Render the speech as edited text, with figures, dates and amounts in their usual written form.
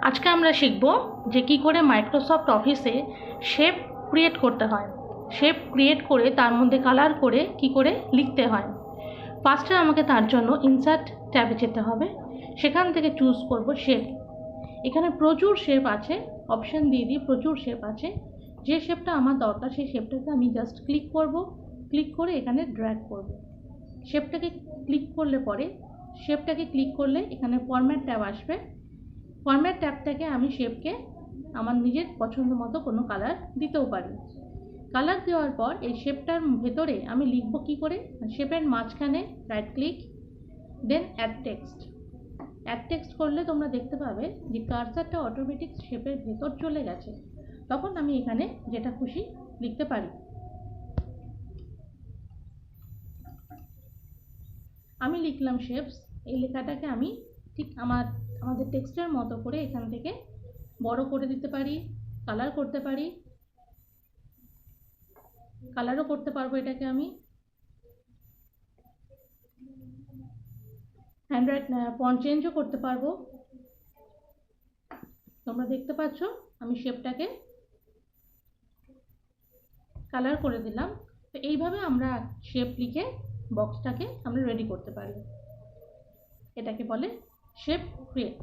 আজকে আমরা শিখব যে কি করে মাইক্রোসফট অফিসে শেপ ক্রিয়েট করতে হয়। শেপ ক্রিয়েট করে তার মধ্যে কালার করে কি করে লিখতে হয়। ফার্স্টে আমাকে তার জন্য ইনসার্ট ট্যাবে যেতে হবে, সেখান থেকে চুজ করব শেপ। এখানে প্রচুর শেপ আছে, অপশান দিয়ে দিই, প্রচুর শেপ আছে। যে শেপটা আমার দরকার সেই শেপটাকে আমি জাস্ট ক্লিক করব, ক্লিক করে এখানে ড্র্যাগ করব। শেপটাকে ক্লিক করলে এখানে ফরম্যাট ট্যাব আসবে। ফরম্যাট ট্যাব থেকে আমি শেপকে আমার নিজের পছন্দ মতো কোনো কালার দিতেও পারি। কালার দেওয়ার পর এই শেপটার ভেতরে আমি লিখব কি করে, শেপের মাঝখানে রাইট ক্লিক, দেন অ্যাড টেক্সট। অ্যাড টেক্সট করলে তোমরা দেখতে পাবে যে কার্সারটা অটোমেটিক শেপের ভেতর চলে গেছে। তখন আমি এখানে যেটা খুশি লিখতে পারি। আমি লিখলাম শেপস। এই লেখাটাকে আমি ঠিক আমাদের টেক্সটের মতো করে এখান থেকে বড় করে দিতে পারি, কালার করতে পারি, কালারও করতে পারবো। এটাকে আমি ফন্ট চেঞ্জও করতে পারবো। তোমরা দেখতে পাচ্ছ আমি শেপটাকে কালার করে দিলাম। তো এইভাবে আমরা শেপ লিখে বক্সটাকে আমরা রেডি করতে পারি। এটাকে বলে শেপ ক্রিয়েট।